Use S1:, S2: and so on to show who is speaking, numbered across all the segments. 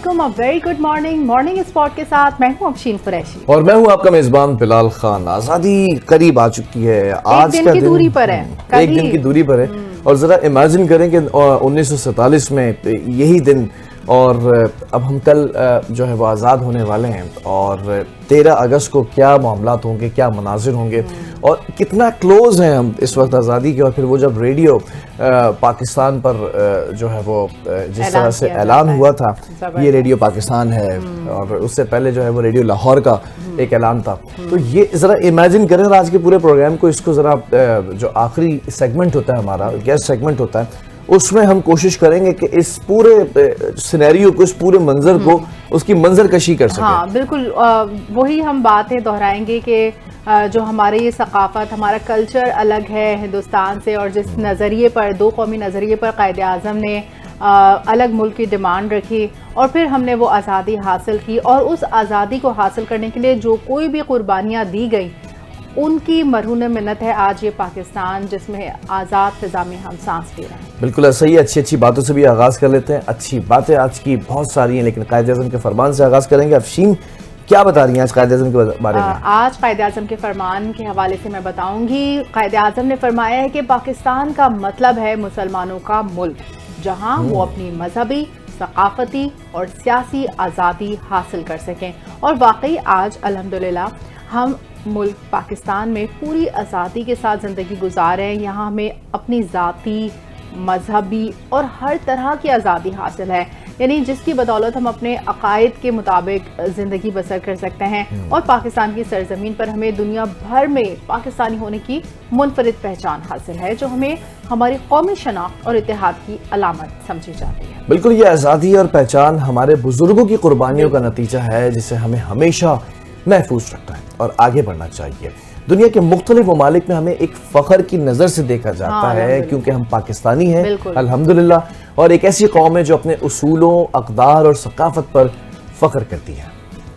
S1: वालेकुम, a very good morning spot के साथ मैं हूं अफशीन कुरैशी
S2: और मैं हूं आपका मेजबान बिलाल खान। आज़ादी करीब आ चुकी है। आज
S1: दिन
S2: का
S1: की
S2: दिन
S1: दूरी पर है,
S2: एक दिन की दूरी पर है। और ज़रा इमेजिन करें कि 1947 में यही दिन और अब हम कल जो है वो आज़ाद होने वाले हैं और 13 अगस्त को क्या मामलात होंगे, क्या मनाजिर होंगे और कितना क्लोज हैं हम इस वक्त आज़ादी के। और फिर वो जब रेडियो पाकिस्तान पर जो है वो जिस तरह से ऐलान हुआ था, ये रेडियो पाकिस्तान है, और उससे पहले जो है वो रेडियो लाहौर का एक ऐलान था। तो ये ज़रा इमेजिन करें आज के पूरे प्रोग्राम को, इसको ज़रा जो आखिरी सेगमेंट होता है हमारा, गेस्ट सेगमेंट होता है, उसमें हम कोशिश करेंगे कि इस पूरे सिनेरियो को, इस पूरे मंजर को, उसकी मंजर कशी कर सकें।
S1: हाँ बिल्कुल, वही हम बातें दोहराएंगे कि जो हमारे ये सकाफत, हमारा कल्चर अलग है हिंदुस्तान से, और जिस नज़रिए पर, दो कौमी नज़रिए पर कायदे आज़म ने अलग मुल्क की डिमांड रखी और फिर हमने वो आज़ादी हासिल की, और उस आज़ादी को हासिल करने के लिए जो कोई भी कुर्बानियाँ दी गई उनकी मरहून मिन्नत है आज ये पाकिस्तान, जिसमें आज़ाद फिज़ा में हम सांस ले रहे हैं।
S2: बिल्कुल ऐसा ही। अच्छी बातों से भी आगाज़ कर लेते हैं। अच्छी बातें आज की बहुत सारी हैं, लेकिन कायदे-ए-आज़म के फरमान से आगाज़ करेंगे। अफशीन क्या बता रही हैं आज कायदे-ए-आज़म के बारे में?
S1: आज कायदे-ए-आज़म के फरमान के हवाले से मैं बताऊंगी। कायदे-ए-आज़म ने फरमाया है कि पाकिस्तान का मतलब है मुसलमानों का मुल्क, जहां वो अपनी मजहबी, सकाफती और सियासी आज़ादी हासिल कर सकें। और वाकई आज अल्हम्दुलिल्लाह हम मुल्क पाकिस्तान में पूरी आज़ादी के साथ ज़िंदगी गुजार रहे हैं। यहाँ हमें अपनी ज़ाती, मजहबी और हर तरह की आज़ादी हासिल है, यानी जिसकी बदौलत हम अपने अकायद के मुताबिक ज़िंदगी बसर कर सकते हैं। और पाकिस्तान की सरजमीन पर हमें दुनिया भर में पाकिस्तानी होने की मुनफरिद पहचान हासिल है, जो हमें हमारी कौमी शनाख्त और इत्तेहाद की अलामत समझी जाती है।
S2: बिल्कुल, ये आज़ादी और पहचान हमारे बुजुर्गों की कुर्बानियों का नतीजा है, जिसे हमें हमेशा महफूज रखना है और आगे बढ़ना चाहिए। दुनिया के मुख्तलिफ ममालिक में हमें एक फ़ख्र की नज़र से देखा जाता है, क्योंकि हम पाकिस्तानी हैं अल्हम्दुलिल्लाह, और एक ऐसी कौम है जो अपने उसूलों, अक़दार और सकाफ़त पर फ़ख्र करती है।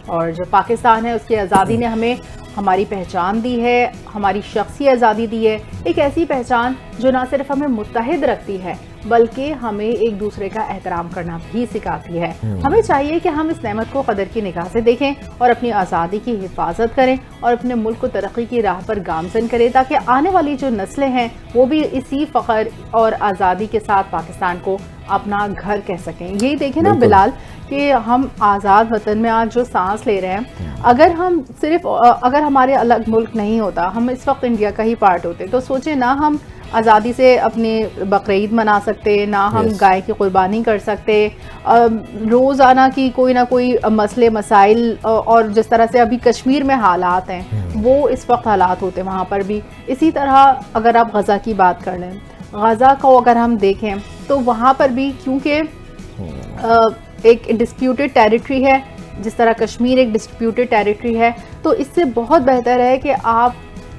S1: और जो पाकिस्तान है उसकी आज़ादी ने हमें हमारी पहचान दी है, हमारी शख्सी आज़ादी दी है, एक ऐसी पहचान जो ना सिर्फ हमें मुत्तहिद रखती है बल्कि हमें एक दूसरे का एहतराम करना भी सिखाती है। हमें चाहिए कि हम इस नेमत को कदर की निगाह से देखें और अपनी आज़ादी की हिफाजत करें और अपने मुल्क को तरक्की की राह पर गामजन करें, ताकि आने वाली जो नस्लें हैं वो भी इसी फ़ख्र और आज़ादी के साथ पाकिस्तान को अपना घर कह सकें। यही देखें ना बिलाल कि हम आज़ाद वतन में आज जो सांस ले रहे हैं, अगर हमारे अलग मुल्क नहीं होता, हम इस वक्त इंडिया का ही पार्ट होते, तो सोचे ना हम आज़ादी से अपने बकरीद मना सकते, ना हम गाय की कुर्बानी कर सकते, रोज़ाना की कोई ना कोई मसले मसाइल, और जिस तरह से अभी कश्मीर में हालात हैं वो इस वक्त हालात होते हैं वहाँ पर भी। इसी तरह अगर आप गज़ा की बात कर लें, गज़ा को अगर हम देखें तो वहाँ पर भी क्योंकि एक डिस्प्यूटेड टेरिटरी है, जिस तरह कश्मीर एक डिस्प्यूटेड टेरिटरी है, तो इससे बहुत बेहतर है कि आप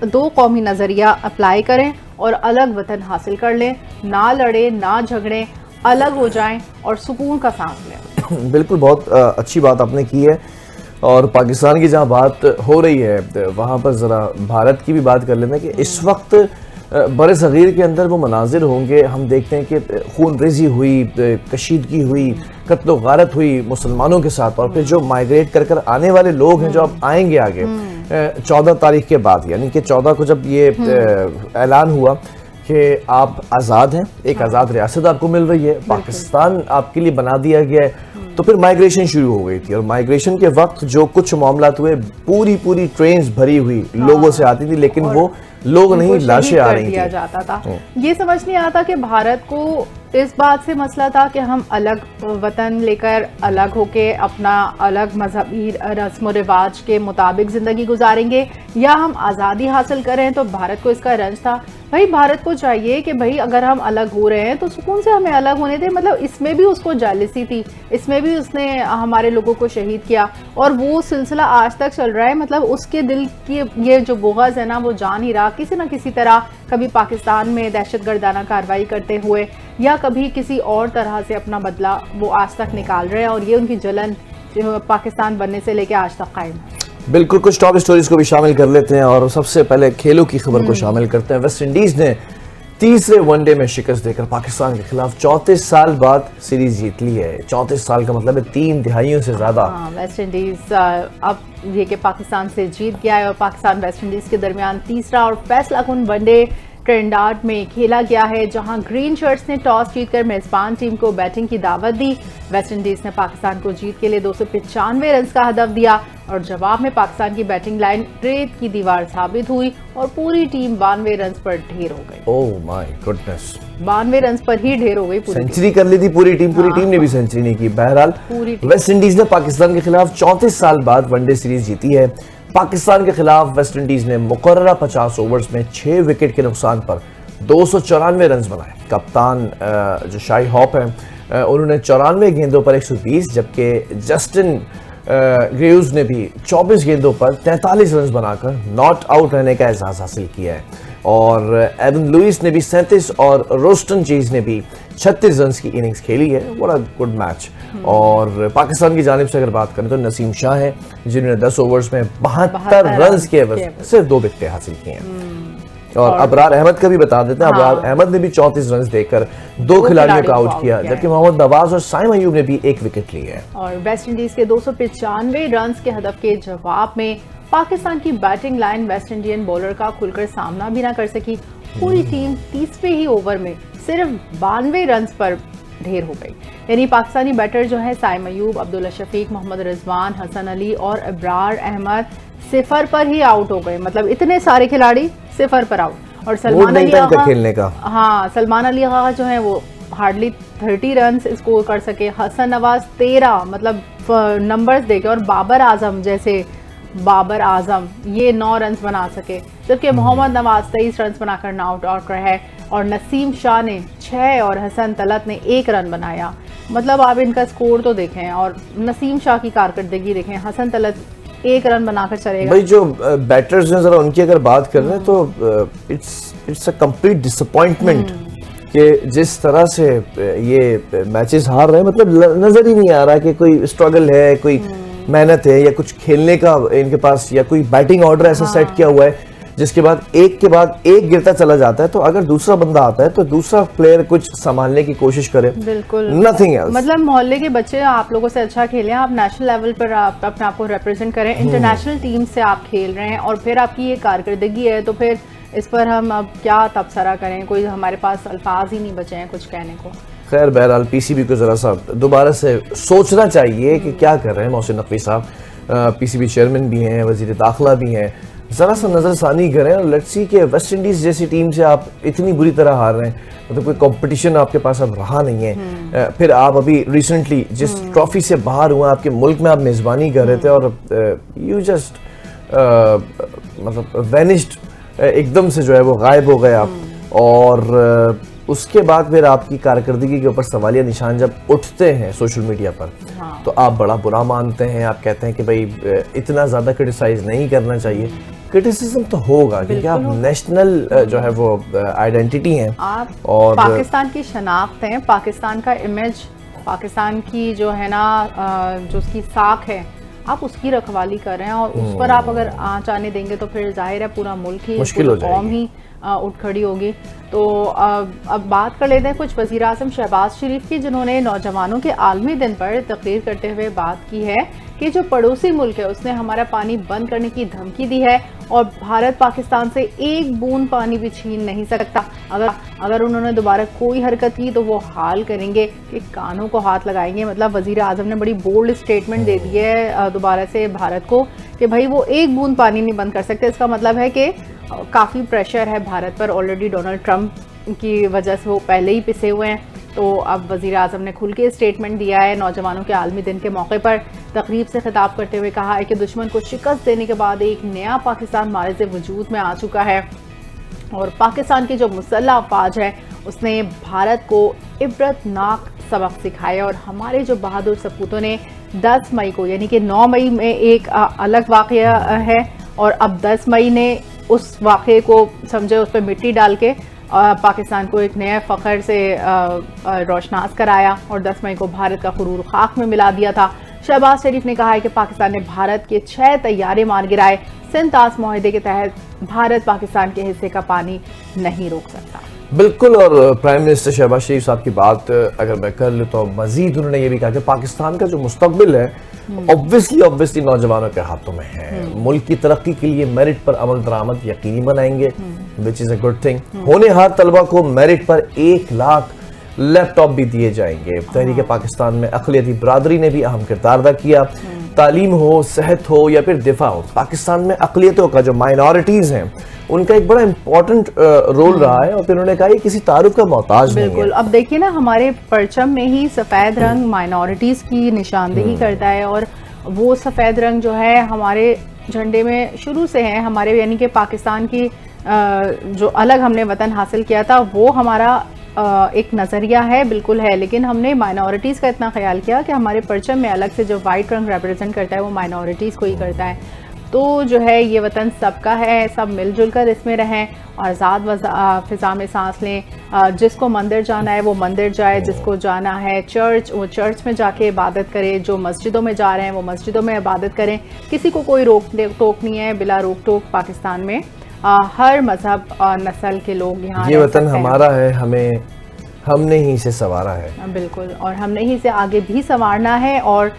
S1: दो कौमी नज़रिया अप्लाई करें और अलग वतन हासिल कर लें, ना लड़े ना झगड़ें, अलग हो जाएं और सुकून का सांस लें।
S2: बिल्कुल, बहुत अच्छी बात आपने की है। और पाकिस्तान की जहाँ बात हो रही है वहाँ पर ज़रा भारत की भी बात कर लेते हैं कि इस वक्त बड़े सग़ीर के अंदर वो मनाजिर होंगे, हम देखते हैं कि खून रेजी हुई, कशीदगी हुई, कत्ल गारत हुई मुसलमानों के साथ। और फिर जो माइग्रेट कर कर आने वाले लोग हैं जो अब आएंगे आगे 14 तारीख के बाद, यानी कि 14 को जब ये ऐलान हुआ कि आप आज़ाद हैं, एक आज़ाद रियासत आपको मिल रही है, पाकिस्तान आपके लिए बना दिया गया है, तो फिर माइग्रेशन शुरू हो गई थी। और माइग्रेशन के वक्त जो कुछ मामलात हुए, पूरी ट्रेन्स भरी हुई लोगों से आती थी, लेकिन वो लोग नहीं, लाशें आ रही थी।
S1: जाता था। ये समझ नहीं आता कि भारत को इस बात से मसला था कि हम अलग वतन लेकर अलग होके अपना अलग मजहबी रस्म रिवाज के मुताबिक ज़िंदगी गुजारेंगे, या हम आज़ादी हासिल करें। तो भारत को इसका रंज था। भाई भारत को चाहिए कि भाई अगर हम अलग हो रहे हैं तो सुकून से हमें अलग होने दें। मतलब इसमें भी उसको जालिसी थी, इसमें भी उसने हमारे लोगों को शहीद किया, और वो सिलसिला आज तक चल रहा है। मतलब उसके दिल की ये जो बुग़्ज़ है ना, वो जान ही रहा किसी न किसी तरह, कभी पाकिस्तान में दहशतगर्दाना कार्रवाई करते हुए या कभी किसी और तरह से अपना बदला वो आज तक निकाल रहे हैं, और ये उनकी जलन जो पाकिस्तान बनने से लेकर आज तक कायम है।
S2: बिल्कुल, कुछ टॉप स्टोरीज को भी शामिल कर लेते हैं और सबसे पहले खेलों की खबर को शामिल करते हैं। वेस्ट इंडीज़ ने तीसरे वनडे में शिकस्त देकर पाकिस्तान के खिलाफ 34 साल बाद सीरीज जीत ली है। 34 साल का मतलब है 3 दिहाइयों से ज्यादा।
S1: वेस्ट इंडीज अब ये कि पाकिस्तान से जीत गया है और पाकिस्तान वेस्ट इंडीज के दरमियान तीसरा और फैसला कुन वनडे ट्रिनिडाद में खेला गया है, जहां ग्रीन शर्ट्स ने टॉस जीतकर मेजबान टीम को बैटिंग की दावत दी। वेस्ट इंडीज ने पाकिस्तान को जीत के लिए 295 रन का हदफ दिया और जवाब में पाकिस्तान की बैटिंग लाइन रेत की दीवार साबित हुई और पूरी टीम 92 रन पर ढेर हो गई।
S2: ओह माय गुडनेस,
S1: 92 रन पर ही ढेर हो गई।
S2: सेंचुरी कर ली थी पूरी टीम ने भी सेंचुरी नहीं की। बहरहाल वेस्ट इंडीज ने पाकिस्तान के खिलाफ 34 साल बाद वनडे सीरीज जीती है। पाकिस्तान के खिलाफ वेस्ट इंडीज ने मुकर्ररा 50 ओवर्स में 6 विकेट के नुकसान पर 294 रन बनाए। कप्तान जो शाही हॉप है उन्होंने 94 गेंदों पर 120, जबकि जस्टिन ग्रेव्स ने भी 24 गेंदों पर 43 रन बनाकर नॉट आउट रहने का एजाज हासिल किया है। और एवन लुइस ने भी 37 और रोस्टन चेज ने भी 36 रन की इनिंग्स खेली है। बड़ा गुड मैच। और पाकिस्तान की जानिब से अगर बात करें तो नसीम शाह हैं, जिन्होंने 10 ओवर्स में 72 रन के एवज सिर्फ 2 विकेटें हासिल की हैं। और अबरार अहमद का भी बता देते हैं। अबरार अहमद ने भी 34 रन देकर 2 खिलाड़ियों को आउट किया, जबकि मोहम्मद नवाज और साइम अयूब ने भी 1 विकेट ली है।
S1: और वेस्ट इंडीज के 295 रन के हदफ के जवाब में पाकिस्तान की batting line West Indian bowler का खुलकर सामना भी ना कर सकी। पूरी टीम 30वें ही ओवर में सिर्फ 92 रन पर ढेर हो गई। यानी पाकिस्तानी बैटर जो है साइम अयूब, अब्दुल्ला शफीक, मोहम्मद रिजवान, हसन अली और अबरार अहमद 0 पर ही आउट हो गए। मतलब इतने सारे खिलाड़ी 0 पर आउट। और सलमान अली आगा
S2: खेलने का,
S1: हाँ, सलमान अली आगा जो है वो हार्डली 30 रन स्कोर कर सके। हसन नवाज 13, मतलब नंबर्स देखे। और बाबर आजम जैसे बाबर आजम ये 9 रन बना सके, जबकि मोहम्मद नवाज 23 रन बनाकर नॉट आउट रहे। और नसीम शाह ने 6 और हसन तलत ने 1 रन बनाया। मतलब आप इनका स्कोर तो देखें और नसीम शाह की कारकर्दगी देखें। हसन तलत 1 रन बनाकर चलेगा।
S2: भाई जो बैटर्स हैं जरा उनकी अगर बात कर रहे हैं तो इट्स अ कंप्लीट डिसअपॉइंटमेंट कि जिस तरह से ये मैचेस हार रहे हैं। मतलब नजर ही नहीं आ रहा कि कोई स्ट्रगल है, कोई मेहनत है या कुछ खेलने का इनके पास, या कोई बैटिंग ऑर्डर ऐसा सेट किया हुआ है जिसके बाद एक के बाद एक गिरता चला जाता है। तो अगर दूसरा बंदा आता है तो दूसरा प्लेयर कुछ संभालने की कोशिश करे।
S1: बिल्कुल,
S2: नथिंग एल्स।
S1: मतलब मोहल्ले के बच्चे आप लोगों से अच्छा खेलें, आप नेशनल लेवल पर आप अपने आप को रिप्रेजेंट करें, इंटरनेशनल टीम से आप खेल रहे हैं और फिर आपकी ये कारकर्दगी है, तो फिर इस पर हम अब क्या तबसरा करें। कोई हमारे पास अल्फाज ही नहीं बचे हैं कुछ कहने को।
S2: खैर बहरहाल पीसीबी को जरा सा दोबारा से सोचना चाहिए कि क्या कर रहे हैं मोहसिन नकवी साहब। पीसीबी चेयरमैन भी हैं, वजीर दाखिला भी हैं, जरा सा नजरसानी करें। और लेट्स सी कि वेस्ट इंडीज जैसी टीम से आप इतनी बुरी तरह हार रहे हैं, मतलब कोई कंपटीशन आपके पास अब रहा नहीं है। फिर आप अभी रिसेंटली जिस ट्रॉफी से बाहर हुए, आपके मुल्क में आप मेजबानी कर रहे थे और यू जस्ट मतलब वेनिश्ड, एकदम से जो है वो गायब हो गए आप। और उसके बाद फिर आपकी कारकर्दगी के ऊपर सवालिया निशान जब उठते हैं सोशल मीडिया पर,
S1: हाँ।
S2: तो आप बड़ा बुरा मानते हैं। आप कहते हैं कि भाई इतना ज़्यादा क्रिटिसाइज नहीं करना चाहिए। क्रिटिसिज्म तो होगा क्योंकि आप नेशनल जो है वो आइडेंटिटी हैं,
S1: आप
S2: और
S1: पाकिस्तान की शनाख्त हैं, पाकिस्तान का इमेज, पाकिस्तान की जो है ना जो उसकी साख है, आप उसकी रखवाली कर रहे हैं। और उस पर आप अगर आँच आने देंगे तो फिर जाहिर है पूरा मुल्क ही,
S2: मुश्किल हो
S1: कौम ही उठ खड़ी होगी। तो अब बात कर लेते हैं कुछ वज़ीर आज़म शहबाज शरीफ की, जिन्होंने नौजवानों के आलमी दिन पर तकरीर करते हुए बात की है कि जो पड़ोसी मुल्क है उसने हमारा पानी बंद करने की धमकी दी है और भारत पाकिस्तान से एक बूंद पानी भी छीन नहीं सकता। अगर उन्होंने दोबारा कोई हरकत की तो वो हाल करेंगे कि कानों को हाथ लगाएंगे। मतलब वज़ीर आज़म ने बड़ी बोल्ड स्टेटमेंट दे दी है दोबारा से भारत को कि भाई वो एक बूंद पानी नहीं बंद कर सकते। इसका मतलब है कि काफ़ी प्रेशर है भारत पर ऑलरेडी, डोनाल्ड ट्रंप की वजह से वो पहले ही पिसे हुए हैं। तो अब वज़ीर आज़म ने खुल के स्टेटमेंट दिया है। नौजवानों के आलमी दिन के मौके पर तकरीब से खिताब करते हुए कहा है कि दुश्मन को शिकस्त देने के बाद एक नया पाकिस्तान मारिज़ वजूद में आ चुका है और पाकिस्तान की जो मुसल्लह अफवाज है उसने भारत को इबरतनाक सबक सिखाया। और हमारे जो बहादुर सपूतों ने 10 मई को, यानी कि 9 मई में एक अलग वाक़या है और अब 10 मई ने उस वाक़े को समझे, उस पर मिट्टी डाल के पाकिस्तान को एक नए फ़ख्र से रोशनास कराया और 10 मई को भारत का गुरूर खाक में मिला दिया था। शहबाज शरीफ ने कहा है कि पाकिस्तान ने भारत के 6 तैयारे मार गिराए। सिंध तास मुआहदे के तहत भारत पाकिस्तान के हिस्से का पानी नहीं रोक सकता।
S2: बिल्कुल। और प्राइम मिनिस्टर शहबाज शरीफ साहब की बात अगर मैं कर लूँ तो मजीद उन्होंने ये भी कहा कि पाकिस्तान का जो मुस्तकबिल है ऑब्वियसली नौजवानों के हाथों में है। मुल्क की तरक्की के लिए मेरिट पर अमल दरामद यकीनी बनाएंगे, which is a good thing. होनहार तलबा को मेरिट पर 1 लाख लैपटॉप भी दिए जाएंगे। तहरीक पाकिस्तान में अक़लियती बरादरी ने भी अहम किरदार अदा किया। तालीम हो, सेहत हो या फिर दिफा हो, पाकिस्तान में अक़लियतों का जो माइनॉरिटीज़ हैं उनका एक बड़ा इंपॉर्टेंट रोल रहा है। और फिर उन्होंने कहा ये किसी तारुफ का मोहताज नहीं है।
S1: बिल्कुल। अब देखिए ना, हमारे परचम में ही सफ़ेद रंग माइनॉरिटीज़ की निशानदेही करता है, और वो सफ़ेद रंग जो है हमारे झंडे में शुरू से है। हमारे यानी कि पाकिस्तान की जो अलग हमने वतन हासिल किया था वो हमारा एक नज़रिया है, बिल्कुल है, लेकिन हमने माइनॉरिटीज़ का इतना ख्याल किया कि हमारे परचम में अलग से जो वाइट रंग रिप्रेजेंट करता है वो माइनॉरिटीज़ को ही करता है। तो जो है ये वतन सबका है, सब मिलजुल कर इसमें रहें और आज़ाद फ़िज़ा में सांस लें। जिसको मंदिर जाना है वो मंदिर जाए, जिसको जाना है चर्च वो चर्च में जाके इबादत करे, जो मस्जिदों में जा रहे हैं वो मस्जिदों में इबादत करें। किसी को कोई रोक टोक नहीं है, बिला रोक टोक पाकिस्तान में हर मजहब और नस्ल के लोग यहाँ
S2: ये वतन हमारा है, हमने ही इसे संवारा है।
S1: बिल्कुल, और हमने ही इसे आगे भी संवारना है। और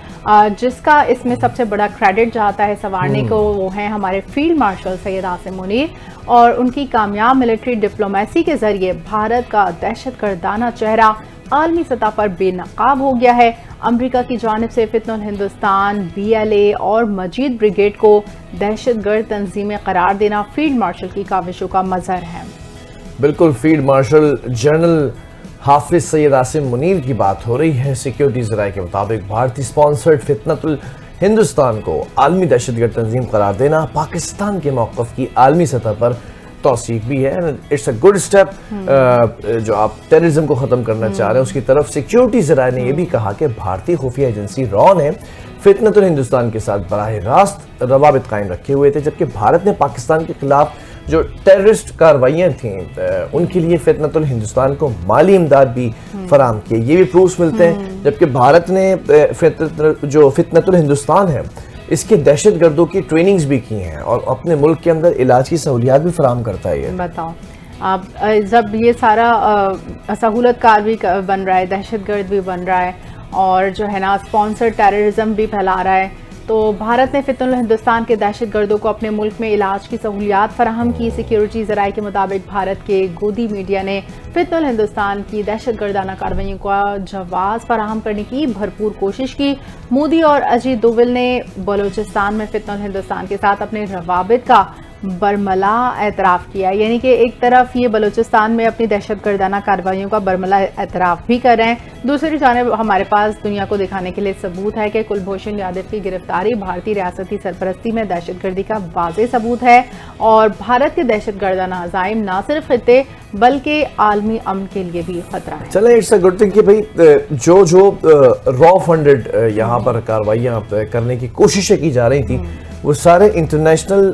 S1: जिसका इसमें सबसे बड़ा क्रेडिट जाता है संवारने को वो है हमारे फील्ड मार्शल सैयद आसिम मुनीर। और उनकी कामयाब मिलिट्री डिप्लोमेसी के जरिए भारत का दहशतगर्दाना चेहरा आलमी सतह पर बेनकाब हो गया है। अमेरिका की जानिब से फितनुल हिंदुस्तान, BLA और मजीद ब्रिगेड को दहशतगर्द तंजीमें करार देना फील्ड मार्शल की काविशों का मजहर है।
S2: बिल्कुल, फील्ड मार्शल जनरल हाफिज सैयद आसिम मुनीर की बात हो रही है। सिक्योरिटी ज़राए के मुताबिक भारतीय स्पॉन्सर्ड फितनतुल हिंदुस्तान को आलमी दहशतगर्द तंजीम करार देना पाकिस्तान के मौक़िफ़ की आलमी सतह पर तौसीक भी है। It's a good step. जो आप टेररिज्म को ख़त्म करना चाह रहे हैं उसकी तरफ सिक्योरिटी ज़राए ने यह भी कहा कि भारतीय खुफिया एजेंसी रॉ ने फितनतुल हिंदुस्तान के साथ बराह रास्त रवाबित कायम रखे हुए थे, जबकि भारत ने पाकिस्तान के खिलाफ जो टेररिस्ट कार्रवाइयाँ थीं उनके लिए फितनतुल हिंदुस्तान को माली इमदाद भी फराम किए। ये भी प्रूफ मिलते हैं, जबकि भारत ने जो फितनतुल हिंदुस्तान है इसके दहशतगर्दों की ट्रेनिंग्स भी की हैं और अपने मुल्क के अंदर इलाज की सहूलियात भी फराम करता है।
S1: बताओ आप, जब ये सारा सहूलत कार भी बन रहा है, दहशतगर्द भी बन रहा है और जो है ना स्पॉन्सर्ड टेररिज्म भी फैला रहा है, तो भारत ने फितनुल हिंदुस्तान के दहशतगर्दों को अपने मुल्क में इलाज की सहूलियात फराहम की। सिक्योरिटी ज़राए के मुताबिक भारत के गोदी मीडिया ने फितनुल हिंदुस्तान की दहशतगर्दाना कार्रवाइयों का जवाब फराहम करने की भरपूर कोशिश की। मोदी और अजीत डोवल ने बलूचिस्तान में फितनुल हिंदुस्तान के साथ अपने रवाबित का बरमला एतराफ़ किया, यानी कि एक तरफ ये बलूचिस्तान में अपनी दहशतगर्दाना कार्रवाइयों का बरमला एतराफ़ भी कर रहे हैं, दूसरी जानिब हमारे पास दुनिया को दिखाने के लिए सबूत है कि कुलभूषण यादव की गिरफ्तारी भारतीय रियासती सरपरस्ती में दहशतगर्दी का वाज़ेह सबूत है और भारत के दहशतगर्दाना अज़ाइम न सिर्फ खित्ते बल्कि आलमी अमन के लिए भी खतरा है।
S2: चले, इट्स अ गुड थिंग कि भाई जो रॉ फंडेड यहाँ पर कार्रवाइयाँ करने की कोशिशें की जा रही थी वो सारे इंटरनेशनल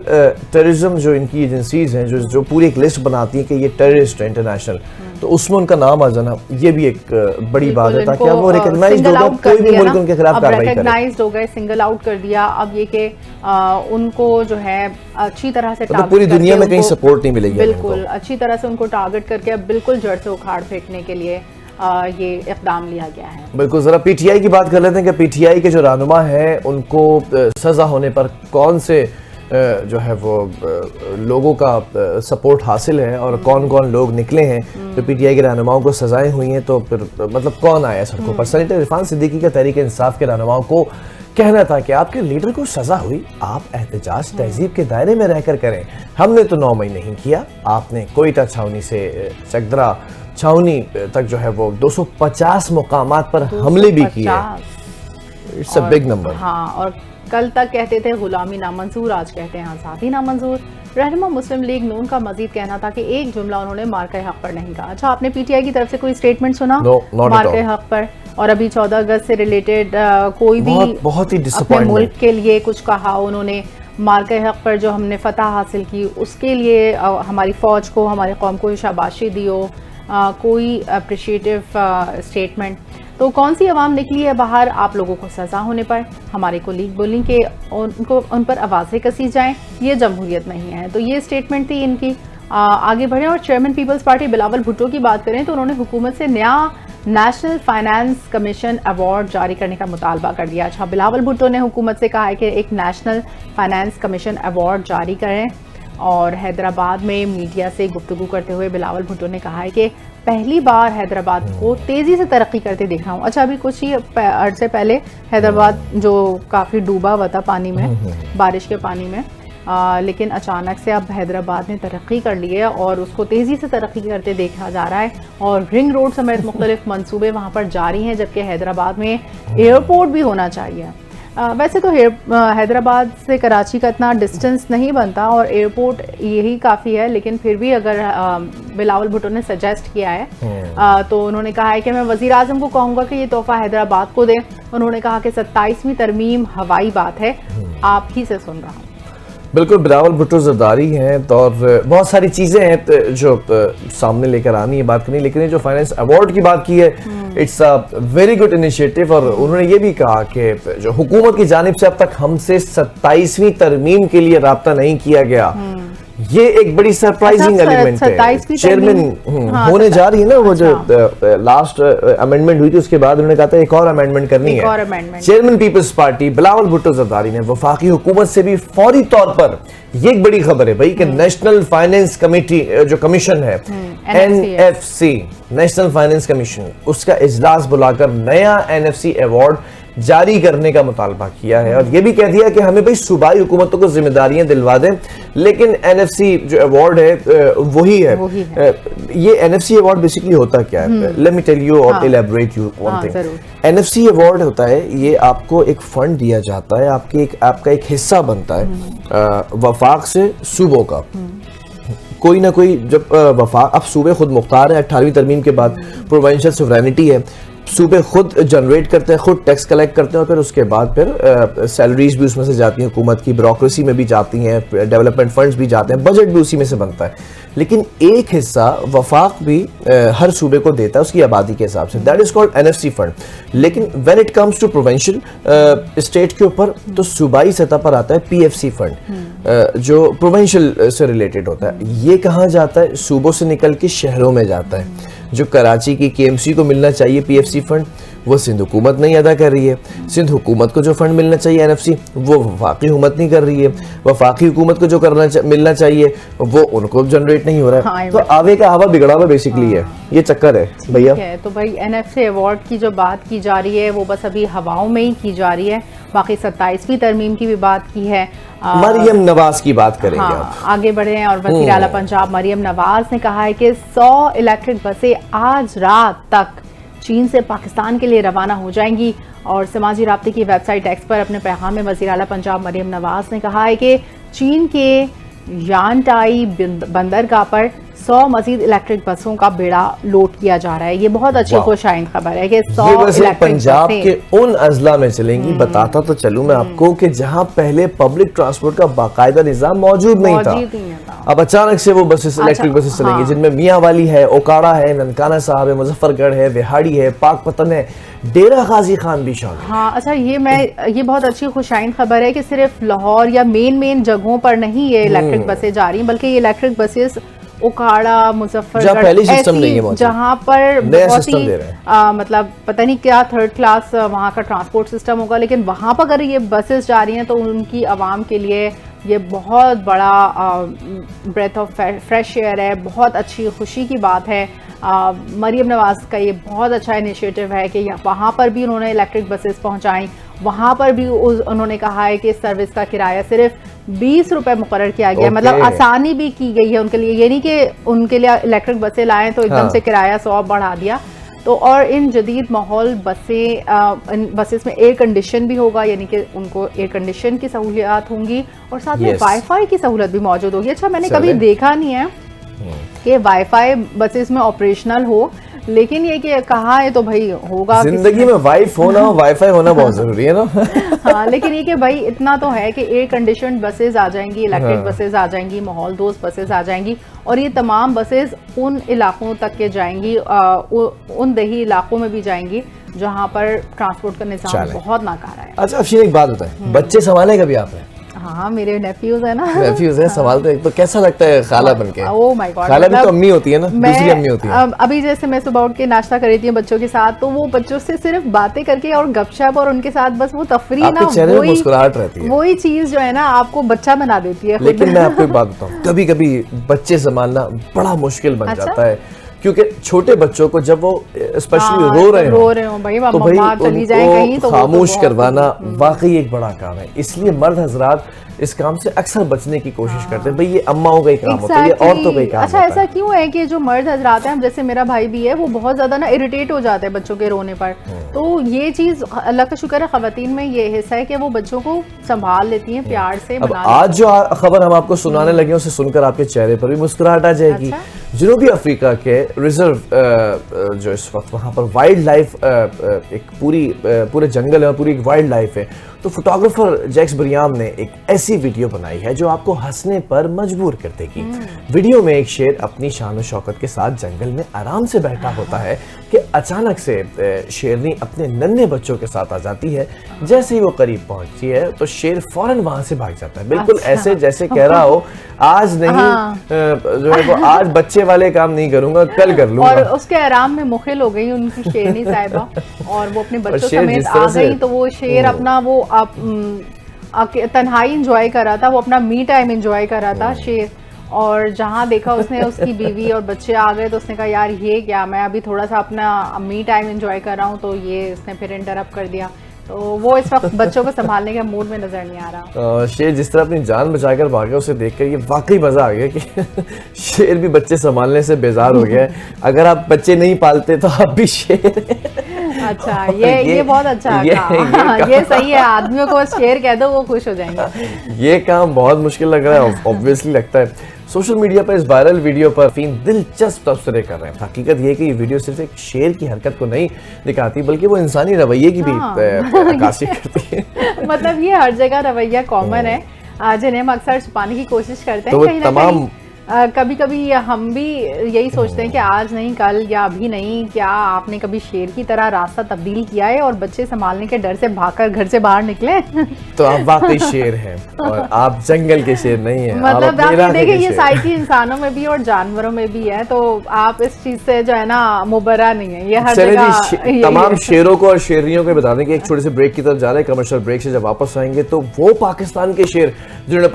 S2: टेररिज्म जो इनकी एजेंसीज हैं जो पूरी एक लिस्ट बनाती हैं कि ये टेररिस्ट है इंटरनेशनल, तो उसमें उनका नाम आ जाना ये भी एक बड़ी बात है ताकि वो रिकॉग्नाइज्ड होगा, कोई भी मुल्क उनके खिलाफ कार्रवाई करे।
S1: रिकॉग्नाइज्ड हो गए, सिंगल आउट कर दिया। अब ये कि उनको जो है अच्छी तरह से
S2: तो पूरी दुनिया में कहीं सपोर्ट नहीं मिलेगी।
S1: बिल्कुल अच्छी तरह से उनको टारगेट करके अब बिल्कुल जड़ से उखाड़ फेंकने के लिए ये इक़दाम लिया गया है।
S2: बिल्कुल। ज़रा PTI की बात कर लेते हैं कि PTI के जो रहनुमा हैं उनको सज़ा होने पर कौन से जो है वो लोगों का सपोर्ट हासिल है और कौन कौन लोग निकले हैं जो PTI के रहनुमाओं को सजाएं हुई हैं, तो फिर मतलब कौन आया सड़कों पर। सेनेटर इरफान सिद्दीकी का तहरीक इंसाफ के रहनुमाओं को कहना था कि आपके लीडर को सजा हुई, आप एहतजाज तहजीब के दायरे में रहकर करें, हमने तो 9 मई नहीं किया, आपने कोयटा छावनी से चकदरा छावनी तक जो है वो 250 मुकामात पर हमले भी किए। It's a big number.
S1: हाँ, और कल तक कहते थे गुलामी नामंजूर, आज कहते हैं आज़ादी नामंजूर। रहनुमा मुस्लिम लीग नून का मजीद कहना था कि एक जुमला उन्होंने मार्के हक पर नहीं कहा। अच्छा, आपने PTI की तरफ से कोई स्टेटमेंट सुना मार्के हक पर? और अभी 14 अगस्त से रिलेटेड कोई भी
S2: बहुत ही
S1: अपने मुल्क के लिए कुछ कहा उन्होंने? मार्के हक पर जो हमने फतह हासिल की उसके लिए हमारी फ़ौज को, हमारी कौम को शाबाशी दी हो, कोई अप्रिशिएटिव स्टेटमेंट? तो कौन सी आवाम निकली है बाहर आप लोगों को सज़ा होने पर? हमारे को लीग बोली कि उन पर आवाज़ें कसी जाएं, ये जमहूरियत नहीं है। तो ये स्टेटमेंट थी इनकी आगे बढ़े और चेयरमैन पीपल्स पार्टी बिलावल भुट्टो की बात करें तो उन्होंने हुकूमत से नया नेशनल फाइनेंस कमीशन अवार्ड जारी करने का मुतालबा कर दिया। अच्छा, बिलावल भुट्टो ने हुकूमत से कहा है कि एक नेशनल फाइनेंस कमीशन अवार्ड जारी करें। और हैदराबाद में मीडिया से गुफ्तगू करते हुए बिलावल भुट्टो ने कहा है कि पहली बार हैदराबाद को तेज़ी से तरक्की करते देख रहा हूँ। अच्छा, अभी कुछ ही अर्से पहले हैदराबाद जो काफ़ी डूबा हुआ था पानी में, बारिश के पानी में, लेकिन अचानक से अब हैदराबाद ने तरक्की कर ली है और उसको तेज़ी से तरक्की करते देखा जा रहा है और रिंग रोड समेत मुख्तलिफ मंसूबे वहाँ पर जारी हैं, जबकि हैदराबाद में एयरपोर्ट भी होना चाहिए। वैसे तो हैदराबाद से कराची का इतना डिस्टेंस नहीं बनता और एयरपोर्ट यही काफ़ी है, लेकिन फिर भी अगर बिलावल भुट्टो ने सजेस्ट किया है तो उन्होंने कहा है कि मैं वज़ीर आज़म को कहूँगा कि ये तोहफ़ा हैदराबाद को दें। उन्होंने कहा कि 27वीं तरमीम हवाई बात है, आप ही से सुन रहा हूँ।
S2: बिल्कुल, बिलावल भुट्टो ज़रदारी हैं तो और बहुत सारी चीज़ें हैं जो सामने लेकर आनी है, बात करनी, लेकिन ये जो फाइनेंस अवार्ड की बात की है, it's a very good initiative. और उन्होंने ये भी कहा कि जो हुकूमत की जानिब से अब तक हमसे 27वीं तरमीम के लिए राब्ता नहीं किया गया, ये एक बड़ी सरप्राइजिंग एलिमेंट है। चेयरमैन होने जा रही है ना, वो जो लास्ट अमेंडमेंट हुई थी उसके बाद उन्होंने कहा था एक और अमेंडमेंट करनी है। चेयरमैन पीपल्स पार्टी बिलावल भुट्टो ज़रदारी ने वफाकी हुकूमत से भी फौरी तौर पर, ये एक बड़ी खबर है भाई कि नेशनल फाइनेंस कमेटी जो कमीशन है NFC, नेशनल फाइनेंस कमीशन, उसका इजलास बुलाकर नया NFC अवार्ड जारी करने का मुतालबा किया है और ये भी कह दिया कि हमें भाई सूबाई हुकूमतों को जिम्मेदारियां दिलवा दें, लेकिन NFC जो अवार्ड है वही है। ये NFC अवार्ड बेसिकली होता क्या है? लेट मी टेल यू और elaborate you one thing. NFC award होता है, ये आपको एक फंड दिया जाता है, आपका एक हिस्सा बनता है वफाक से सूबों का, कोई ना कोई, जब वफाक, अब सूबे खुद मुख्तार है, 18वीं तरमीम के बाद प्रोविंशियल सोवरेनिटी है, सूबे खुद जनरेट करते हैं, खुद टैक्स कलेक्ट करते हैं और फिर उसके बाद फिर सैलरीज भी उसमें से जाती हैं, हुकूमत की ब्यूरोक्रेसी में भी जाती हैं, डेवलपमेंट फंड्स भी जाते हैं, बजट भी उसी में से बनता है। लेकिन एक हिस्सा वफाक भी हर सूबे को देता है उसकी आबादी के हिसाब से, that is called NFC fund. लेकिन when it comes to provincial state के ऊपर, तो सूबाई सतह पर आता है PFC फंड, जो प्रोविंशियल से रिलेटेड होता है। ये कहाँ जाता है? सूबों से निकल के शहरों में जाता है। जो कराची की KMC को मिलना चाहिए PFC फंड, वो सिंध हुकूमत नहीं अदा कर रही है। सिंध हुकूमत को जो फंड मिलना चाहिए NFC, वो वफाकी हुकूमत नहीं कर रही है। वफाकी हुकूमत को जो मिलना चाहिए वो उनको जनरेट नहीं हो रहा है। तो आवे का हवा बिगड़ा हुआ बेसिकली है, ये चक्कर है भैया।
S1: तो भाई NFC अवार्ड की जो बात की जा रही है वो बस अभी हवाओं में ही की जा रही है, बाकी 27वीं तरमीम की भी बात की है।
S2: मरियम नवाज की बात करेंगे।
S1: आगे बढ़े हैं और वज़ीर आला पंजाब मरियम नवाज ने कहा है कि 100 इलेक्ट्रिक बसें आज रात तक चीन से पाकिस्तान के लिए रवाना हो जाएंगी। और समाजी राब्ते की वेबसाइट एक्स पर अपने पैगाम में वज़ीर आला पंजाब मरियम नवाज ने कहा है कि चीन के यांटाई बंदरगाह पर 100 मजीद इलेक्ट्रिक बसों का बेड़ा लोड किया जा रहा है। ये बहुत अच्छी खुशाइंद खबर है कि 100 इलेक्ट्रिक
S2: पंजाब के उन अजला में चलेंगी। बताता तो चलूं मैं आपको कि जहां पहले पब्लिक ट्रांसपोर्ट का बाकायदा निजाम मौजूद नहीं था, अब अचानक से वो बसेस, इलेक्ट्रिक बसेस चलेंगी, जिनमें मियाँ वाली है, ओकाड़ा है, ननकाना साहब है, मुजफ्फरगढ़ है, विहाड़ी है, पाकपतन है, डेरा गाजी खान भी शामिल।
S1: हाँ, अच्छा, ये बहुत अच्छी खुशाइंद खबर है कि सिर्फ लाहौर या मेन जगहों पर नहीं ये इलेक्ट्रिक बसें जा रही हैं, बल्कि ये इलेक्ट्रिक बसेस ओकाड़ा, मुजफ्फरगढ़, जहाँ पर बहुत ही मतलब पता नहीं क्या थर्ड क्लास वहाँ का ट्रांसपोर्ट सिस्टम होगा, लेकिन वहाँ पर अगर ये बसेस जा रही हैं तो उनकी आवाम के लिए ये बहुत बड़ा ब्रेथ ऑफ फ्रेश एयर है, बहुत अच्छी खुशी की बात है। मरियम नवाज का ये बहुत अच्छा इनिशिएटिव है कि वहाँ पर भी उन्होंने इलेक्ट्रिक बसेस पहुँचाई, वहाँ पर भी उन्होंने कहा है कि सर्विस का किराया सिर्फ 20 रुपए मुकर्रर किया गया, मतलब आसानी भी की गई है उनके लिए। ये नहीं कि उनके लिए इलेक्ट्रिक बसें लाएं तो एकदम से किराया 100 बढ़ा दिया। तो और इन जदीद माहौल बसेस में एयर कंडीशन भी होगा, यानी कि उनको एयर कंडीशन की सहूलियात होंगी और साथ में वाईफाई की सहूलत भी मौजूद होगी। अच्छा, मैंने कभी देखा नहीं है कि वाईफाई बसेस में ऑपरेशनल हो, लेकिन ये कि कहा है तो भाई होगा।
S2: जिंदगी में वाइफ होना, वाईफाई होना बहुत जरूरी है ना।
S1: हाँ, लेकिन ये कि भाई इतना तो है कि एयर कंडीशन बसेस आ जाएंगी, इलेक्ट्रिक बसेस आ जाएंगी, माहौल दोस्त बसेस आ जाएंगी और ये तमाम बसेस उन इलाकों तक के जाएंगी, उन दही इलाकों में भी जाएंगी जहाँ पर ट्रांसपोर्ट का निजाम बहुत नाकारा है।
S2: अच्छा अफशीन, एक बात बताएं, बच्चे संभाले कभी आपने?
S1: हाँ, मेरे नेफ्यूज है ना।
S2: नेफ्यूज है, सवाल तो एक तो कैसा लगता है खाला बनके?
S1: ओह माय गॉड,
S2: खाला भी तो अम्मी होती है ना, दूसरी अम्मी होती है।
S1: अभी जैसे मैं सुबह उठ के नाश्ता कर रही थी बच्चों के साथ, तो वो बच्चों से सिर्फ बातें करके और गपशप और उनके साथ बस वो तफरीह ना,
S2: आपके चेहरे में मुस्कुराहट रहती है,
S1: वही चीज जो है ना आपको बच्चा बना देती है।
S2: लेकिन मैं आपको एक बात बताऊं, कभी कभी बच्चे संभालना बड़ा मुश्किल बन जाता है, क्योंकि छोटे बच्चों को जब वो स्पेशली रो रहे हो
S1: भाई,
S2: तो भाई
S1: चली जाए कहीं तो
S2: खामोश करवाना वाकई एक बड़ा काम है। इसलिए मर्द हजरात इस काम से अक्सर बचने की कोशिश करते हैं। भाई ये अम्माओं का ही काम होता है, ये औरतों का ही काम
S1: अच्छा,
S2: होता
S1: ऐसा क्यों है कि जो मर्द हजरात हैं, जैसे मेरा भाई भी है, वो बहुत ज्यादा ना इरिटेट हो जाते हैं बच्चों के रोने पर। तो ये चीज अल्लाह का शुक्र है खवातीन में ये हिस्सा है कि वो बच्चों को संभाल लेती हैं प्यार से।
S2: अब आज जो खबर हम आपको सुनाने लगे उसे सुनकर आपके चेहरे पर भी मुस्कुराहट आ जाएगी। जनूबी अफ्रीका के रिजर्व जो इस वक्त वहाँ पर वाइल्ड लाइफ एक पूरे जंगल है और पूरी एक वाइल्ड लाइफ है, तो फोटोग्राफर जैक्स बरियाम ने एक ऐसी वीडियो बनाई है जो आपको हंसने पर मजबूर कर देगी। वीडियो में एक शेर अपनी शान और शौकत के साथ जंगल में आराम से बैठा होता है कि अचानक से शेरनी अपने नन्हे बच्चों के साथ आ जाती है। जैसे ही वो करीब पहुंचती है तो शेर फौरन वहां से भाग जाता है, बिल्कुल ऐसे जैसे कह रहा हो आज नहीं जो है वो आज बच्चे वाले काम नहीं करूंगा, कल कर लूंगा।
S1: और उसके आराम में मुखिल हो गई उनकी शेरनी साहिबा और वो अपने बच्चों समेत आ गई। तो वो शेर अपना वो तन्हाई एंजॉय कर रहा था, वो अपना मी टाइम एंजॉय कर रहा था शेर। और जहाँ देखा उसने उसकी बीवी और बच्चे आ गए तो उसने कहा यार ये क्या, मैं अभी थोड़ा सा अपना मी टाइम एंजॉय कर रहा हूँ, तो ये उसने फिर इंटरप्ट कर दिया। तो वो इस वक्त बच्चों को संभालने के मूड में नजर नहीं आ रहा।
S2: शेर जिस तरह अपनी जान बचाकर भागा उसे देखकर ये वाकई मजा आ गया कि शेर भी बच्चे संभालने से बेजार हो गया है। अगर आप बच्चे नहीं पालते तो आप भी शेर।
S1: अच्छा, ये बहुत अच्छा ये सही है, आदमियों को शेर कह दो वो खुश हो जाएंगे।
S2: ये काम बहुत मुश्किल लग रहा है, ऑब्वियसली लगता है। सोशल मीडिया पर इस वायरल वीडियो पर दिलचस्प तबसरे कर रहे हैं। हकीकत ये है कि ये वीडियो सिर्फ एक शेर की हरकत को नहीं दिखाती बल्कि वो इंसानी रवैये की भी अक्कासी करती है।
S1: मतलब ये हर जगह रवैया कॉमन है जिन्हें हम अक्सर छुपाने की कोशिश करते हैं।
S2: तो
S1: कहीं
S2: तमाम
S1: कभी कभी हम भी यही सोचते हैं कि आज नहीं कल या अभी नहीं, क्या आपने कभी शेर की तरह रास्ता तब्दील किया है और बच्चे संभालने के डर से भागकर घर से बाहर निकले?
S2: तो आप वाकई शेर हैं और आप जंगल के शेर नहीं हैं।
S1: मतलब आप देखिए ये साइकी इंसानों में भी और जानवरों में भी है, तो आप इस चीज से जो है ना मुबर्रा नहीं है, ये हर जगह।
S2: तमाम शेरों को और शेरनियों को बता दें कि एक छोटे से ब्रेक की तरफ जा रहे हैं। कमर्शियल ब्रेक से जब वापस आएंगे तो वो पाकिस्तान के शेर जिन्होंने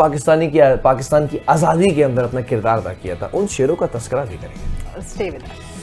S2: पाकिस्तान की आजादी के अंदर अपना किरदार अदा किया था, उन शेरों का तस्करा भी करेंगे।
S1: Stay with us.